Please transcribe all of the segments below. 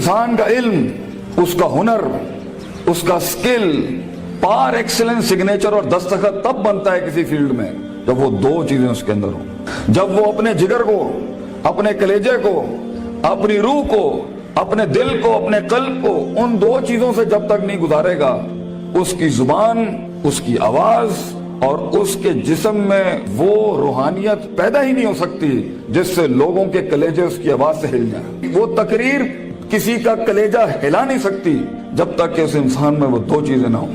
انسان کا علم، اس کا ہنر، اس کا سکل پار ایکسلنس سگنیچر اور دستخط تب بنتا ہے کسی فیلڈ میں جب وہ دو چیزیں اس کے اندر ہوں۔ جب وہ اپنے جگر کو، اپنے کلیجے کو، اپنی روح کو، اپنے دل کو، اپنے قلب کو ان دو چیزوں سے جب تک نہیں گزارے گا، اس کی زبان، اس کی آواز اور اس کے جسم میں وہ روحانیت پیدا ہی نہیں ہو سکتی جس سے لوگوں کے کلیجے اس کی آواز سے ہل جائیں۔ وہ تقریر کسی کا کلیجہ ہلا نہیں سکتی جب تک کہ اس انسان میں وہ دو چیزیں نہ ہوں۔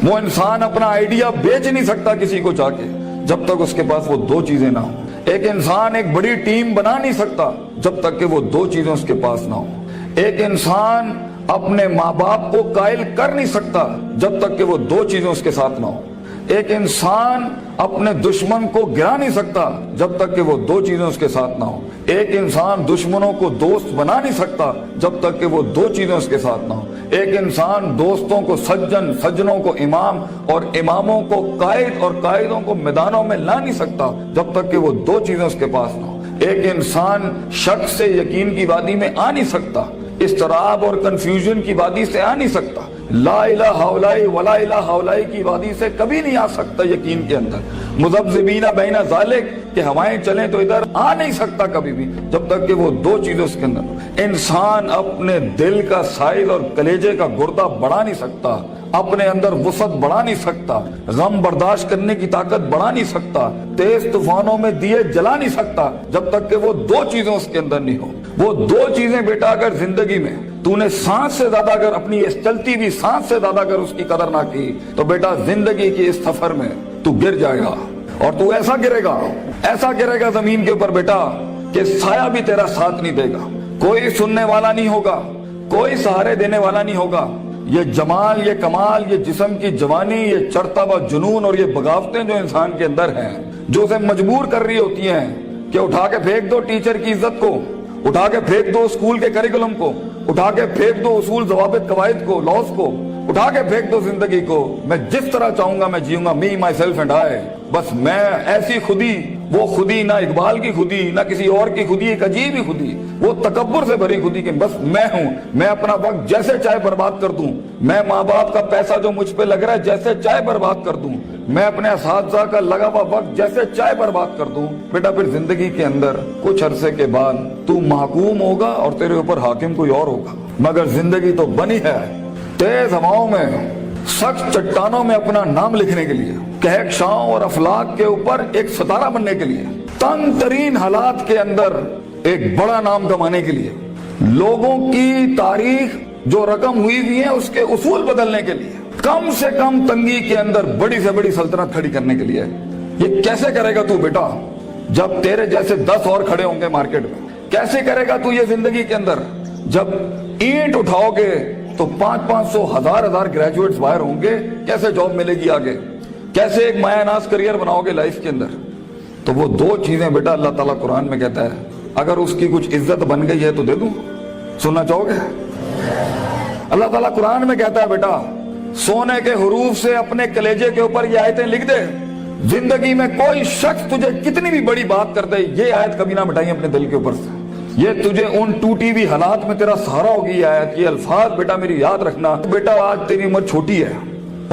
وہ انسان اپنا آئیڈیا بیچ نہیں سکتا کسی کو جا کے جب تک اس کے پاس وہ دو چیزیں نہ ہوں۔ ایک انسان ایک بڑی ٹیم بنا نہیں سکتا جب تک کہ وہ دو چیزیں اس کے پاس نہ ہوں۔ ایک انسان اپنے ماں باپ کو قائل کر نہیں سکتا جب تک کہ وہ دو چیزیں اس کے ساتھ نہ ہوں۔ ایک انسان اپنے دشمن کو گرا نہیں سکتا جب تک کہ وہ دو چیزیں اس کے ساتھ نہ ہوں۔ ایک انسان دشمنوں کو دوست بنا نہیں سکتا جب تک کہ وہ دو چیزیں اس کے ساتھ نہ ہوں۔ ایک انسان دوستوں کو سجن، سجنوں کو امام اور اماموں کو قائد اور قائدوں کو میدانوں میں لا نہیں سکتا جب تک کہ وہ دو چیزیں اس کے پاس نہ ہوں۔ ایک انسان شک سے یقین کی وادی میں آ نہیں سکتا، اضطراب اور کنفیوژن کی وادی سے آ نہیں سکتا، لا الہ الا ولا الہ الا کی وادی سے کبھی نہیں آ سکتا یقین کے اندر، مذبذبین بین ذالک کہ ہوائیں چلیں تو ادھر آ نہیں سکتا کبھی بھی جب تک کہ وہ دو چیزیں اس کے اندر۔ انسان اپنے دل کا سائز اور کلیجے کا گردہ بڑھا نہیں سکتا، اپنے اندر وسعت بڑھا نہیں سکتا، غم برداشت کرنے کی طاقت بڑھا نہیں سکتا، تیز طوفانوں میں دیے جلا نہیں سکتا جب تک کہ وہ دو چیزیں اس کے اندر نہیں ہو۔ وہ دو چیزیں بیٹا اگر زندگی میں تو نے سانس سے زیادہ اگر اپنی اس چلتی ہوئی سانس سے زیادہ اگر اس کی قدر نہ کی تو بیٹا زندگی کی اس سفر میں تو گر جائے گا، اور تو ایسا گرے گا زمین کے اوپر بیٹا کہ سایہ بھی تیرا ساتھ نہیں دے گا، کوئی سننے والا نہیں ہوگا، کوئی سہارے دینے والا نہیں ہوگا۔ یہ جمال، یہ کمال، یہ جسم کی جوانی، یہ چڑھتا ہوا جنون اور یہ بغاوتیں جو انسان کے اندر ہیں، جو اسے مجبور کر رہی ہوتی ہیں کہ اٹھا کے پھینک دو ٹیچر کی عزت کو، اٹھا کے پھینک دو اسکول کے کریکولم کو، اٹھا کے پھینک دو اصول ضوابط قواعد کو، لاز کو، اٹھا کے پھینک دو زندگی کو، میں جس طرح چاہوں گا میں جیوں گا، می مائی سیلف اینڈ آئی، بس میں ایسی خودی، وہ خودی نہ اقبال کی خودی نہ کسی اور کی خودی، ایک عجیب ہی خودی، وہ تکبر سے بھری خودی کہ بس میں ہوں، میں اپنا وقت جیسے چاہے برباد کر دوں، میں ماں باپ کا پیسہ جو مجھ پہ لگ رہا ہے جیسے چاہے برباد کر دوں، میں اپنے اساتذہ کا لگا ہوا وقت جیسے چاہے برباد کر دوں۔ بیٹا پھر زندگی کے اندر کچھ عرصے کے بعد تو محکوم ہوگا اور تیرے اوپر حاکم کوئی اور ہوگا، مگر زندگی تو بنی ہے تیز ہواؤں میں، سخت چٹانوں میں اپنا نام لکھنے کے لیے، کہکشاؤں اور افلاک کے اوپر ایک ستارہ بننے کے لیے، تنگ ترین حالات کے اندر ایک بڑا نام کمانے کے لیے، لوگوں کی تاریخ جو رقم ہوئی ہوئی ہے اس کے اصول بدلنے کے لیے، کم سے کم تنگی کے اندر بڑی سے بڑی سلطنت کھڑی کرنے کے لیے۔ یہ کیسے کرے گا تو بیٹا جب تیرے جیسے 10 اور کھڑے ہوں گے مارکیٹ میں؟ کیسے کرے گا تو یہ زندگی کے اندر جب اینٹ اٹھاؤ گے تو 500 ہزار گریجویٹس باہر ہوں گے؟ کیسے جاب ملے گی آگے؟ کیسے ایک مایا ناز کریئر بناؤ گے لائف کے اندر؟ تو وہ دو چیزیں بیٹا اللہ تعالیٰ قرآن میں کہتا ہے اگر اس کی کچھ عزت بن گئی ہے تو دے دوں، سننا چاہو گے؟ اللہ تعالیٰ قرآن میں کہتا ہے بیٹا سونے کے حروف سے اپنے کلیجے کے اوپر یہ آیتیں لکھ دے، زندگی میں کوئی شخص تجھے کتنی بھی بڑی بات کر دے یہ آیت کبھی نہ مٹائیں اپنے دل کے اوپر سے، یہ تجھے ان ٹوٹی ہوئی حالات میں تیرا سہارا ہوگی یہ آیت، یہ الفاظ بیٹا میری یاد رکھنا۔ بیٹا آج تیری عمر چھوٹی ہے،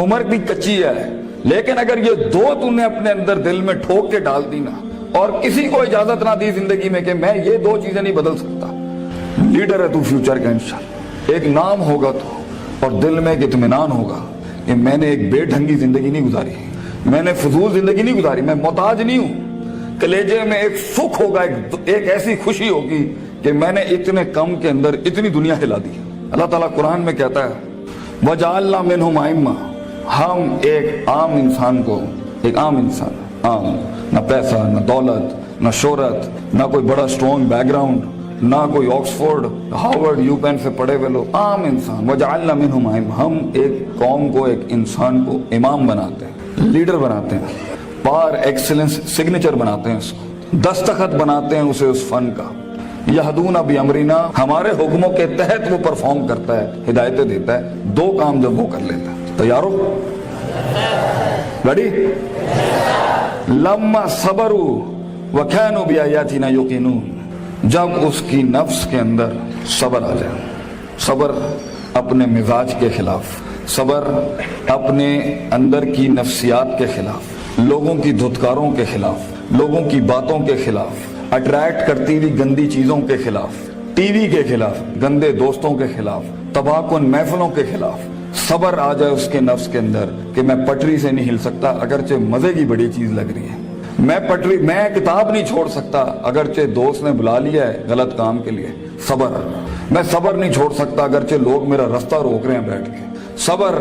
عمر بھی کچی ہے، لیکن اگر یہ دو تو نے اپنے اندر دل میں ٹھوک کے ڈال دی نا اور کسی کو اجازت نہ دی زندگی میں کہ میں یہ دو چیزیں نہیں بدل سکتا، لیڈر ہے تو فیوچر کا انشاءاللہ، ایک نام ہوگا تو اور دل میں ایک اطمینان ہوگا کہ میں نے ایک بے ڈھنگی زندگی نہیں گزاری، میں نے فضول زندگی نہیں گزاری، میں محتاج نہیں ہوں، کلیجے میں ایک سکھ ہوگا، ایک ایسی خوشی ہوگی کہ میں نے اتنے کم کے اندر اتنی دنیا ہلا دی۔ اللہ تعالیٰ قرآن میں کہتا ہے وَجَعَلْنَا مِنْهُمْ أَئِمَّةً، ہم ایک عام انسان کو، ایک عام انسان، عام، نہ پیسہ نہ دولت نہ شہرت نہ کوئی بڑا اسٹرانگ بیک گراؤنڈ نہ کوئی آکسفورڈ ہارورڈ یو پین سے پڑھے ہوئے لوگ، عام انسان، وَجَعَلْنَا مِنْهُمْ أَئِمَّةً، ہم ایک قوم کو، ایک انسان کو امام بناتے ہیں، لیڈر بناتے ہیں، پار ایکسلنس سگنیچر بناتے ہیں، اس کو دستخط بناتے ہیں اسے اس فن کا، یہدون بامرنا، ہمارے حکموں کے تحت وہ پرفارم کرتا ہے، ہدایتیں دیتا ہے، دو کام جب وہ کر لیتا ہے، تیار ہو؟ ریڈی؟ لما صبروا وكانوا بآياتنا يوقنون، جب اس کی نفس کے اندر صبر آ جائے، صبر اپنے مزاج کے خلاف، صبر اپنے اندر کی نفسیات کے خلاف، لوگوں کی دھتکاروں کے خلاف، لوگوں کی باتوں کے خلاف، اٹریکٹ کرتی ہوئی گندی چیزوں کے خلاف، ٹی وی کے خلاف، گندے دوستوں کے خلاف، تباہ کن محفلوں کے خلاف صبر آ جائے اس کے نفس کے اندر کہ میں پٹری سے نہیں ہل سکتا اگرچہ مزے کی بڑی چیز لگ رہی ہے، میں کتاب نہیں چھوڑ سکتا اگرچہ دوست نے بلا لیا ہے غلط کام کے لیے، صبر، میں صبر نہیں چھوڑ سکتا اگرچہ لوگ میرا رستہ روک رہے ہیں بیٹھ کے، صبر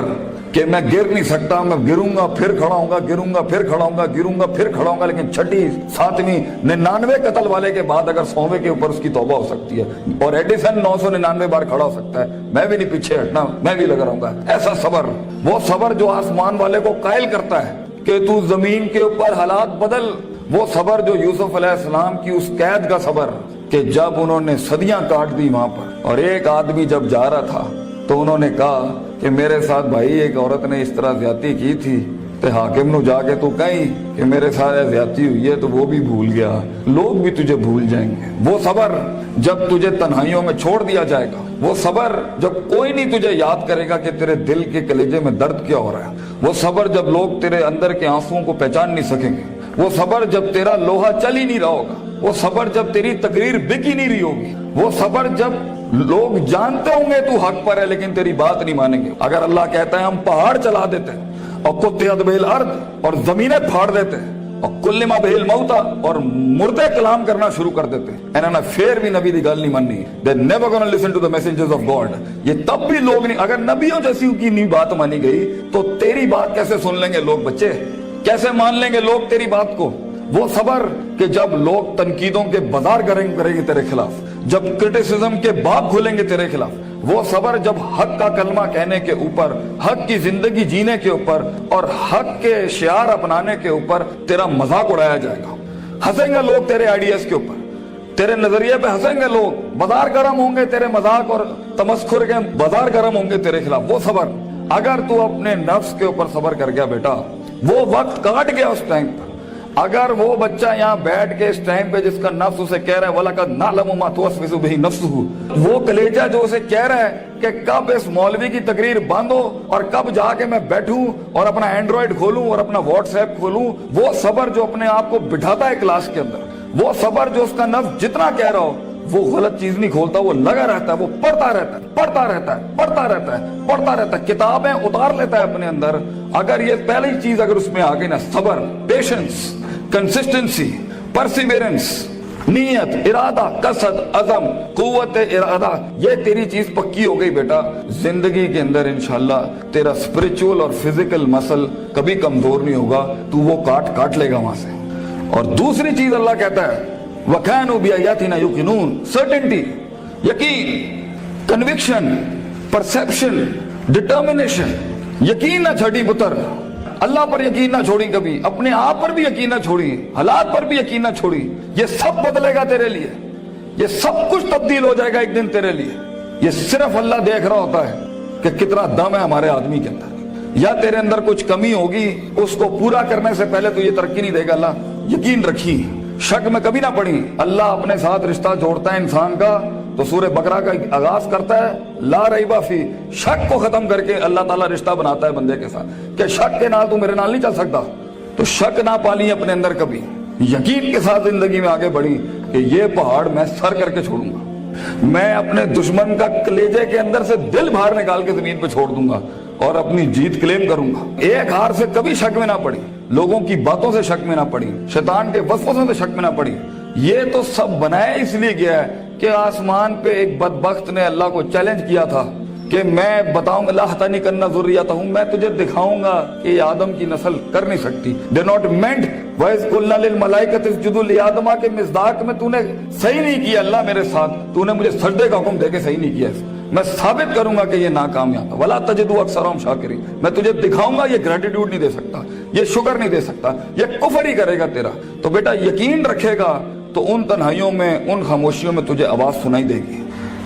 کہ میں گر نہیں سکتا، میں گروں گا پھر کھڑا ہوں گا، گروں گا پھر کھڑا ہوں گا، گروں گا پھر کھڑا ہوں گا، لیکن چھٹی 7ویں 99 قتل والے کے بعد اگر 100ویں کے اوپر اس کی توبہ ہو سکتی ہے اور ایڈیسن 999 بار کھڑا ہو سکتا ہے، میں بھی نہیں پیچھے ہٹنا، میں بھی لگا رہوں گا۔ ایسا صبر، وہ صبر جو آسمان والے کو قائل کرتا ہے کہ تو زمین کے اوپر حالات بدل، وہ صبر جو یوسف علیہ السلام کی اس قید کا صبر کہ جب انہوں نے صدیاں کاٹ دی وہاں پر اور ایک آدمی جب جا رہا تھا تو انہوں نے کہا کہ میرے ساتھ بھائی ایک عورت نے اس طرح زیادتی کی تھی تے حاکم نو جا کے تو کہیں کہ میرے ساتھ زیادتی ہوئی ہے تو وہ بھی بھول گیا، لوگ بھی تجھے بھول جائیں گے۔ وہ صبر جب تجھے تنہائیوں میں چھوڑ دیا جائے گا، وہ صبر جب کوئی نہیں تجھے یاد کرے گا کہ تیرے دل کے کلیجے میں درد کیا ہو رہا ہے، وہ صبر جب لوگ تیرے اندر کے آنسوؤں کو پہچان نہیں سکیں گے، وہ صبر جب تیرا لوہا چل ہی نہیں رہا ہوگا، وہ صبر جب تیری تقریر بک ہی نہیں رہی ہوگی، وہ صبر جب لوگ جانتے ہوں گے تو حق پر ہے لیکن تیری بات نہیں مانیں گے۔ اگر اللہ کہتا ہے ہم پہاڑ چلا دیتے ہیں اور قطعت بہ الارض اور زمینیں پھاڑ دیتے ہیں اور کلما بہ الموتى اور مردے کلام کرنا شروع کر دیتے ہیں، انہوں نے پھر بھی نبی دی گل نہیں ماننی، they never gonna listen to the messages of God۔ یہ تب بھی لوگ نہیں، اگر نبیوں جیسی کی نہیں بات مانی گئی تو تیری بات کیسے سن لیں گے لوگ؟ بچے کیسے مان لیں گے لوگ تیری بات کو؟ وہ صبر کہ جب لوگ تنقیدوں کے بازار کریں گے تیرے خلاف، جب کرٹیسزم کے باب کھولیں گے تیرے خلاف، وہ صبر جب حق کا کلمہ کہنے کے اوپر، حق کی زندگی جینے کے اوپر اور حق کے شعار اپنانے کے اوپر تیرا مذاق اڑایا جائے گا، ہنسیں گے لوگ تیرے آئیڈیاز کے اوپر، تیرے نظریے پہ ہنسیں گے لوگ، بازار گرم ہوں گے تیرے مذاق اور تمسخر کے بازار گرم ہوں گے تیرے خلاف۔ وہ صبر اگر تو اپنے نفس کے اوپر صبر کر گیا بیٹا، وہ وقت کاٹ گیا اس ٹائم پر، اگر وہ بچہ یہاں بیٹھ کے اس ٹائم پہ جس کا نفس اسے کہہ رہا ہے وَلَقَدْ نَعْلَمُ مَا تُوَسْوِسُ بِهِ نَفْسُهُ، وہ کلیجہ جو اسے کہہ رہا ہے کہ کب اس مولوی کی تقریر بند ہو اور کب جا کے میں بیٹھوں اور اپنا اینڈرائیڈ کھولوں اور اپنا واٹس ایپ کھولوں، وہ صبر جو اپنے آپ کو بٹھاتا ہے کلاس کے اندر، وہ صبر جو اس کا نفس جتنا کہہ رہا ہو وہ غلط چیز نہیں کھولتا، وہ لگا رہتا ہے، وہ پڑھتا رہتا ہے، پڑھتا رہتا ہے، پڑھتا رہتا ہے، پڑھتا رہتا ہے، کتابیں اتار لیتا ہے اپنے اندر۔ اگر یہ پہلی چیز اگر اس میں آ گئی نا، صبر، پیشنس، کنسسٹنسی، پرسیورنس، نیت، ارادہ، قصد، عزم، قوت ارادہ، یہ تیری چیز پکی ہو گئی بیٹا، زندگی کے اندر انشاءاللہ تیرا اسپرچول اور فزیکل مسل کبھی کمزور نہیں ہوگا، تو وہ کاٹ لے گا وہاں سے۔ اور دوسری چیز اللہ کہتا ہے وَكَانُوا بِآيَاتِنَا يُوقِنُونَ، سرٹنٹی، یقین، کنوکشن، پرسیپشن، ڈٹرمنیشن، یقین نہ چھڑی پتر، اللہ پر یقین نہ چھوڑی کبھی، اپنے آپ پر بھی یقین نہ چھوڑی، حالات پر بھی یقین نہ چھوڑی، یہ سب بدلے گا تیرے لیے، یہ سب کچھ تبدیل ہو جائے گا ایک دن تیرے لیے۔ یہ صرف اللہ دیکھ رہا ہوتا ہے کہ کتنا دم ہے ہمارے آدمی کے اندر، یا تیرے اندر کچھ کمی ہوگی، اس کو پورا کرنے سے پہلے تو یہ ترقی نہیں دے گا اللہ۔ یقین رکھی، شک میں کبھی نہ پڑی، اللہ اپنے ساتھ رشتہ جوڑتا ہے انسان کا تو سورہ بقرہ کا آغاز کرتا ہے لا ریب فی، شک کو ختم کر کے اللہ تعالیٰ رشتہ بناتا ہے بندے کے ساتھ کہ شک کے نال تو میرے نال نہیں چل سکتا، تو شک نہ پالی اپنے اندر کبھی، یقین کے ساتھ زندگی میں آگے بڑھی کہ یہ پہاڑ میں سر کر کے چھوڑوں گا، میں اپنے دشمن کا کلیجے کے اندر سے دل باہر نکال کے زمین پہ چھوڑ دوں گا اور اپنی جیت کلیم کروں گا۔ ایک ہار سے کبھی شک میں نہ پڑی، لوگوں کی باتوں سے شک میں نہ پڑی، شیطان کے وسوسوں سے شک میں نہ پڑی۔ یہ تو سب بنایا اس لیے گیا ہے کہ آسمان پہ ایک بدبخت نے اللہ کو چیلنج کیا تھا کہ میں بتاؤں گا لَأَحْتَنِكَنَّ ذُرِّيَّتَهُ، میں تجھے دکھاؤں گا کہ یہ آدم کی نسل کر نہیں سکتی۔ They not meant وَإِذْ قُلْنَا لِلْمَلَائِكَةِ اسْجُدُوا لِآدَمَ کے مصداق میں تو نے صحیح نہیں کیا اللہ میرے ساتھ، تو نے مجھے سجدے کا حکم دے کے صحیح نہیں کیا، میں ثابت کروں گا کہ یہ ناکامیاب ہے۔ وَلَا تَجِدُوا أَكْثَرَهُمْ شَاكِرِينَ، میں تجھے دکھاؤں گا یہ گریٹیٹیوڈ نہیں دے سکتا، یہ شکر نہیں دے سکتا، یہ کفر ہی کرے گا تیرا۔ تو بیٹا یقین رکھے گا تو ان تنہائیوں میں، ان خاموشیوں میں تجھے آواز سنائی دے گی،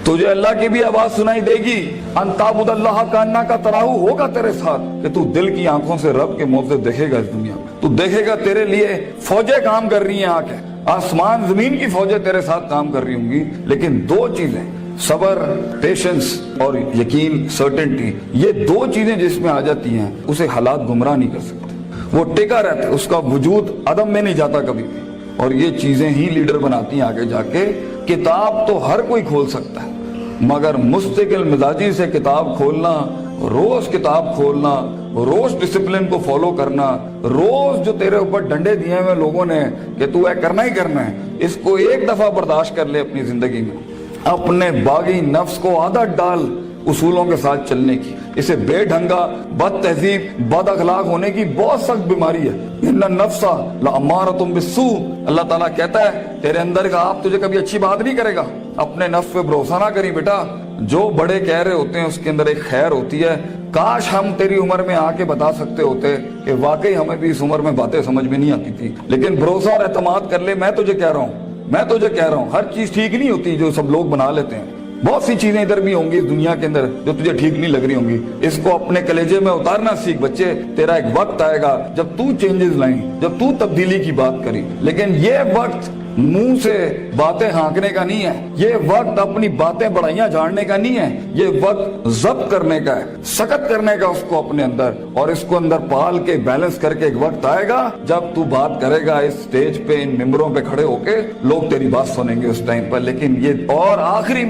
تجھے اللہ کی بھی آواز سنائی دے گی، ان تعبد اللہ کانک تراہ ہوگا تیرے ساتھ کہ تو دل کی آنکھوں سے رب کے موضوع دیکھے گا اس دنیا میں، تو دیکھے گا تیرے لیے فوجیں کام کر رہی ہیں، آ کے آسمان زمین کی فوجیں تیرے ساتھ کام کر رہی ہوں گی، لیکن دو چیزیں، صبر، پیشنس اور یقین، سرٹنٹی، یہ دو چیزیں جس میں آ جاتی ہیں اسے حالات گمراہ نہیں کر سکتے، وہ ٹکا رہتا ہے، اس کا وجود عدم میں نہیں جاتا کبھی بھی، اور یہ چیزیں ہی لیڈر بناتی ہیں آگے جا کے۔ کتاب تو ہر کوئی کھول سکتا ہے، مگر مستقل مزاجی سے کتاب کھولنا، روز کتاب کھولنا، روز ڈسپلن کو فالو کرنا، روز جو تیرے اوپر ڈنڈے دیے ہوئے لوگوں نے کہ تو اے کرنا ہی کرنا ہے، اس کو ایک دفعہ برداشت کر لے اپنی زندگی میں، اپنے باغی نفس کو عادت ڈال اصولوں کے ساتھ چلنے کی۔ اسے بے ڈھنگا، بد تہذیب، بد اخلاق ہونے کی بہت سخت بیماری ہے۔ ان النفس لامارۃ بالسوء، اللہ تعالیٰ کہتا ہے تیرے اندر کا آپ تجھے کبھی اچھی بات نہیں کرے گا، اپنے نفس پہ بھروسہ نہ کری بیٹا، جو بڑے کہہ رہے ہوتے ہیں اس کے اندر ایک خیر ہوتی ہے۔ کاش ہم تیری عمر میں آ کے بتا سکتے ہوتے کہ واقعی ہمیں بھی اس عمر میں باتیں سمجھ میں نہیں آتی تھی، لیکن بھروسہ اور اعتماد کر لے۔ میں تجھے کہہ رہا ہوں ہر چیز ٹھیک نہیں ہوتی جو سب لوگ بنا لیتے ہیں، بہت سی چیزیں ادھر بھی ہوں گی اس دنیا کے اندر جو تجھے ٹھیک نہیں لگ رہی ہوں گی، اس کو اپنے کلیجے میں اتارنا سیکھ بچے۔ تیرا ایک وقت آئے گا جب تو چینجز لائیں، جب تو تبدیلی کی بات کری، لیکن یہ وقت منہ سے باتیں ہانکنے کا نہیں ہے، یہ وقت اپنی باتیں بڑائیاں جھاڑنے کا نہیں ہے، یہ وقت ضبط کرنے کا ہے، سخت کرنے کا اس کو اپنے اندر، اور اس کو اندر پال کے بیلنس کر کے ایک وقت آئے گا جب تو بات کرے گا اس سٹیج پہ، ان ممبروں پہ کھڑے ہو کے، لوگ تیری بات سنیں گے اس ٹائم پر۔ لیکن یہ اور آخری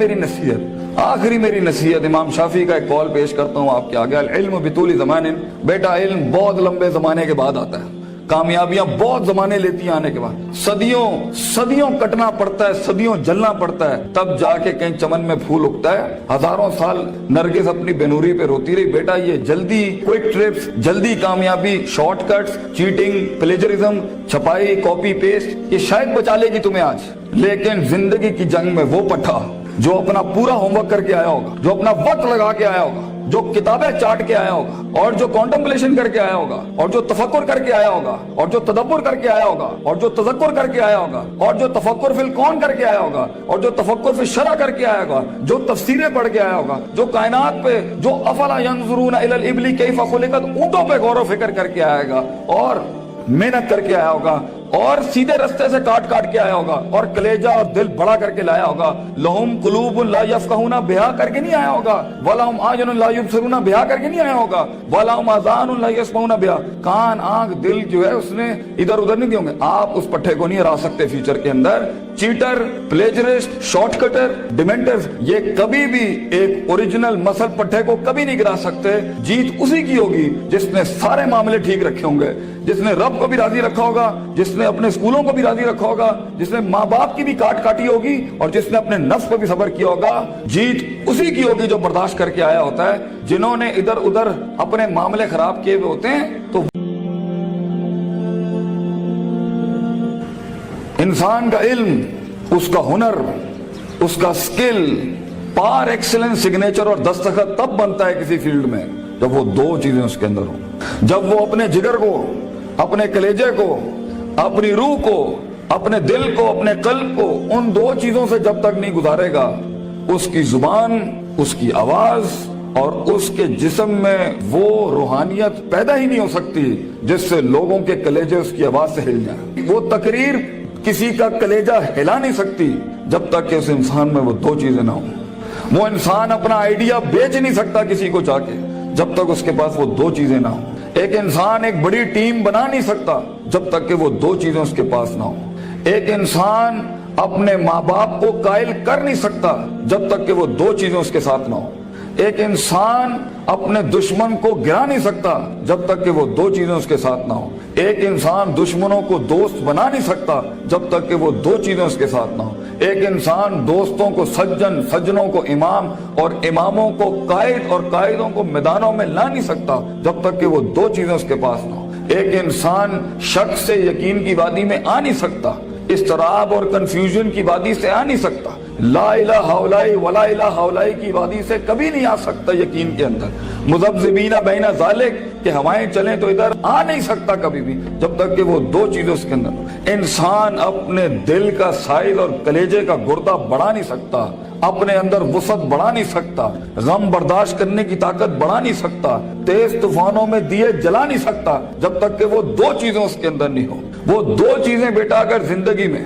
میری نصیحت امام شافعی کا ایک قول پیش کرتا ہوں آپ کے آگے، العلم بطول زمان، بیٹا علم بہت لمبے زمانے کے بعد آتا ہے، کامیابیاں بہت زمانے لیتی ہیں آنے کے بعد، صدیوں کٹنا پڑتا ہے، صدیوں جلنا پڑتا ہے، تب جا کے کہیں چمن میں پھول اگتا ہے۔ ہزاروں سال نرگس اپنی بینوری پہ روتی رہی، بیٹا یہ جلدی کوئک ٹرپس، جلدی کامیابی، شارٹ کٹس، چیٹنگ، پلیجرزم، چھپائی، کاپی پیسٹ، یہ شاید بچا لے گی تمہیں آج، لیکن زندگی کی جنگ میں وہ پٹھا جو اپنا پورا ہوم ورک کر کے آیا ہوگا، جو اپنا وقت لگا کے آیا ہوگا، جو کتابیں چاٹ کے آیا ہوگا، اور جو کانٹمپلیشن کر کے آیا ہوگا، اور جو تفکر کر کے آیا ہوگا، اور جو تدبر کر کے آیا ہوگا، اور جو تذکر کر کے آیا ہوگا، اور جو تفکر فی الکون کر کے آیا ہوگا، اور جو تفکر فی الشرع کر کے آیا ہوگا، جو تفسیریں پڑھ کے آیا ہوگا، جو کائنات پہ، جو افلا ینظرون الی الابل کیف خلقت، اونٹوں پہ غور و فکر کر کے آئے گا، اور محنت کر کے آیا ہوگا، اور سیدھے رستے سے کاٹ کے آیا ہوگا، اور کلیجہ اور دل بڑا کر کے لایا ہوگا۔ لہم قلوب لا یفقہون بہا کر کے نہیں آیا ہوگا، ولہم اعین لا یبصرون بہا کر کے نہیں آیا ہوگا، ولہم اذان لا یسمعون بہا، کان، آنکھ، دل جو ہے اس نے ادھر ادھر نہیں دیے ہوں گے۔ آپ اس پٹھے کو نہیں ہرا سکتے فیوچر کے اندر۔ چیٹر، پلیجرسٹ، شارٹ کٹر، ڈیمنٹرز، یہ کبھی بھی ایک اوریجنل مسل پٹھے کو کبھی نہیں گرا سکتے۔ جیت اسی کی ہوگی جس نے سارے معاملے ٹھیک رکھے ہوں گے، جس نے رب کو بھی راضی رکھا ہوگا، جس نے اپنے اسکولوں کو بھی راضی رکھا ہوگا، جس نے ماں باپ کی بھی کاٹی ہوگی، اور جس نے اپنے نفس پر بھی صبر کیا ہوگا۔ جیت اسی کی ہوگی جو برداشت کر کے آیا ہوتا ہے۔ جنہوں نے ادھر ادھر اپنے معاملے خراب کیے ہوئے ہوتے ہیں، تو انسان کا علم، اس کا ہنر، اس کا سکل پار ایکسلنس سگنیچر اور دستخط تب بنتا ہے کسی فیلڈ میں جب وہ دو چیزیں اس کے اندر ہوں، جب وہ اپنے جگر کو، اپنے کلیجے کو، اپنی روح کو، اپنے دل کو، اپنے قلب کو ان دو چیزوں سے جب تک نہیں گزارے گا، اس کی زبان، اس کی آواز اور اس کے جسم میں وہ روحانیت پیدا ہی نہیں ہو سکتی جس سے لوگوں کے کلیجے اس کی آواز سے ہل جائیں۔ وہ تقریر کسی کا کلیجہ ہلا نہیں سکتی جب تک کہ اس انسان میں وہ دو چیزیں نہ ہوں۔ وہ انسان اپنا آئیڈیا بیچ نہیں سکتا کسی کو جا کے جب تک اس کے پاس وہ دو چیزیں نہ ہوں۔ ایک انسان ایک بڑی ٹیم بنا نہیں سکتا جب تک کہ وہ دو چیزیں اس کے پاس نہ ہوں۔ ایک انسان اپنے ماں باپ کو قائل کر نہیں سکتا جب تک کہ وہ دو چیزیں اس کے ساتھ نہ ہوں۔ ایک انسان اپنے دشمن کو گرا نہیں سکتا جب تک کہ وہ دو چیزیں اس کے ساتھ نہ ہوں۔ ایک انسان دشمنوں کو دوست بنا نہیں سکتا جب تک کہ وہ دو چیزیں اس کے ساتھ نہ ہوں۔ ایک انسان دوستوں کو سجن، سجنوں کو امام اور اماموں کو قائد اور قائدوں کو میدانوں میں لا نہیں سکتا جب تک کہ وہ دو چیزیں اس کے پاس نہ ہوں۔ ایک انسان شک سے یقین کی وادی میں آ نہیں سکتا، اضطراب اور کنفیوژن کی وادی سے آ نہیں سکتا، لا الہ ہؤلاء ولا الہ ہؤلاء کی وادی سے کبھی نہیں آ سکتا یقین کے اندر۔ مذبذبین بین ذالک کہ ہوائیں چلیں تو ادھر آ نہیں سکتا کبھی بھی جب تک کہ وہ دو چیزیں اس کے اندر۔ انسان اپنے دل کا سائز اور کلیجے کا گردہ بڑھا نہیں سکتا، اپنے اندر وسعت بڑھا نہیں سکتا، غم برداشت کرنے کی طاقت بڑھا نہیں سکتا، تیز طوفانوں میں دیے جلا نہیں سکتا جب تک کہ وہ دو چیزیں اس کے اندر نہیں ہو۔ وہ دو چیزیں بیٹا اگر زندگی میں